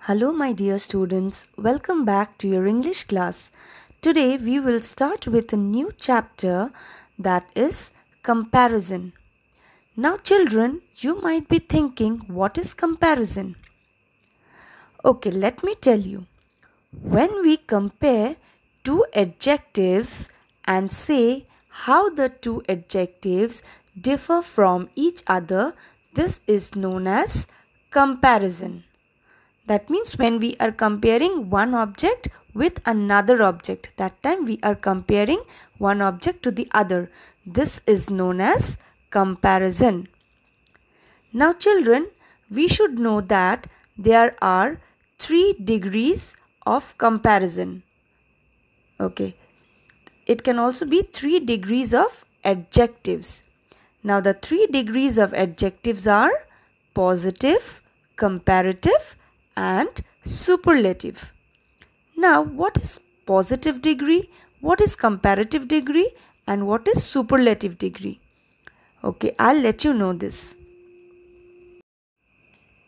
Hello, my dear students. Welcome back to your English class. Today we will start with a new chapter that is comparison. Now, children, you might be thinking, what is comparison? Okay, let me tell you. When we compare two adjectives and say how the two adjectives differ from each other, this is known as comparison. That means when we are comparing one object with another object, that time we are comparing one object to the other. This is known as comparison. Now children, we should know that there are 3 degrees of comparison. Okay. It can also be 3 degrees of adjectives. Now the 3 degrees of adjectives are positive, comparative, and superlative. Now, what is positive degree, what is comparative degree, and what is superlative degree? Okay, I'll let you know this.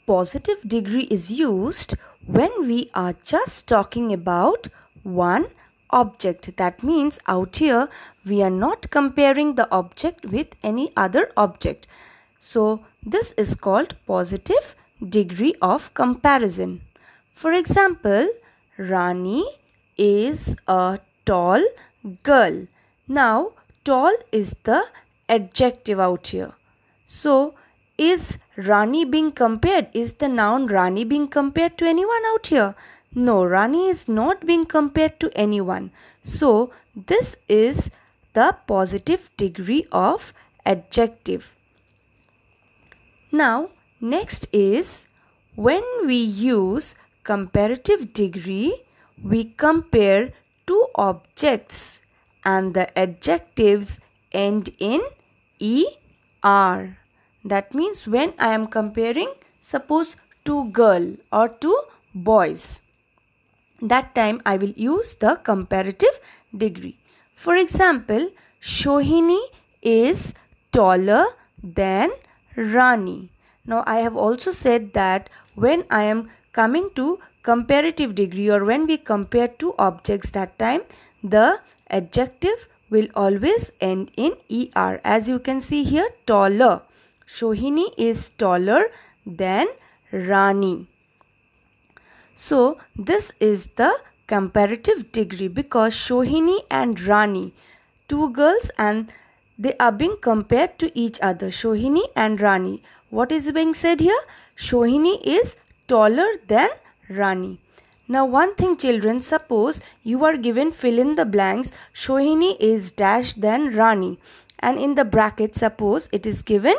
Positive degree is used when we are just talking about one object. That means out here we are not comparing the object with any other object. So, this is called positive degree of comparison. For example, Rani is a tall girl. Now, tall is the adjective out here. So, is Rani being compared? Is the noun Rani being compared to anyone out here? No, Rani is not being compared to anyone. So, this is the positive degree of adjective. Now, next is when we use comparative degree, we compare two objects and the adjectives end in ER. That means when I am comparing, suppose two girls or two boys, that time I will use the comparative degree. For example, Shohini is taller than Rani. Now I have also said that when I am coming to comparative degree or when we compare two objects, that time the adjective will always end in ER. As you can see here, taller. Shohini is taller than Rani. So this is the comparative degree because Shohini and Rani, two girls, and they are being compared to each other. Shohini and Rani. What is being said here? Shohini is taller than Rani. Now one thing children, suppose you are given fill in the blanks, Shohini is dash than Rani, and in the bracket suppose it is given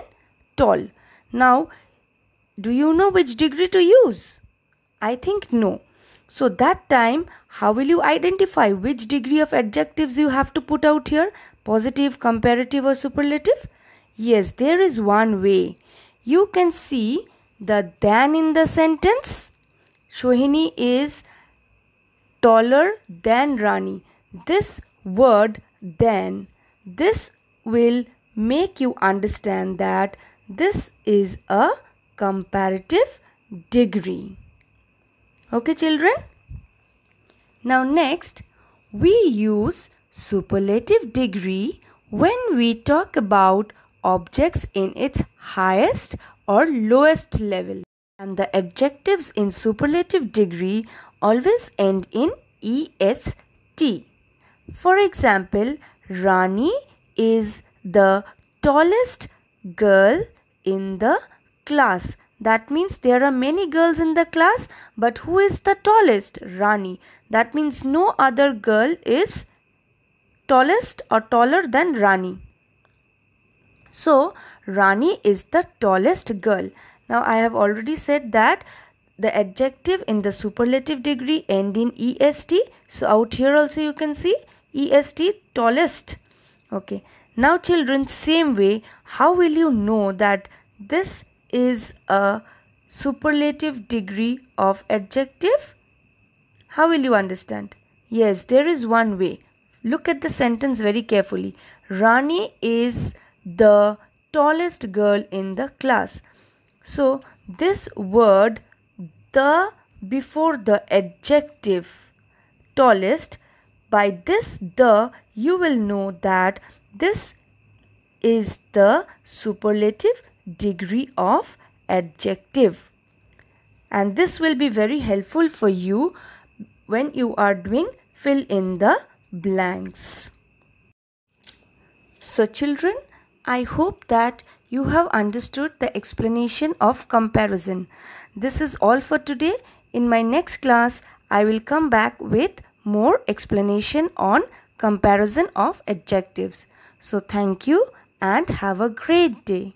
tall. Now do you know which degree to use? I think no. So that time, how will you identify which degree of adjectives you have to put out here? Positive, comparative or superlative? Yes, there is one way. You can see the than in the sentence. Shohini is taller than Rani. This word than, this will make you understand that this is a comparative degree. Okay children? Now next, we use superlative degree when we talk about objects in its highest or lowest level. And the adjectives in superlative degree always end in EST. For example, Rani is the tallest girl in the class. That means there are many girls in the class, but who is the tallest? Rani. That means no other girl is tallest or taller than Rani. So, Rani is the tallest girl. Now, I have already said that the adjective in the superlative degree end in EST. So, out here also you can see EST, tallest. Okay. Now, children, same way, how will you know that this is a superlative degree of adjective? How will you understand? Yes, there is one way. Look at the sentence very carefully. Rani is the tallest girl in the class. So this word the before the adjective tallest. By this the you will know that this is the superlative degree of adjective. And this will be very helpful for you when you are doing fill in the blanks. So children, I hope that you have understood the explanation of comparison. This is all for today. In my next class, I will come back with more explanation on comparison of adjectives. So thank you and have a great day.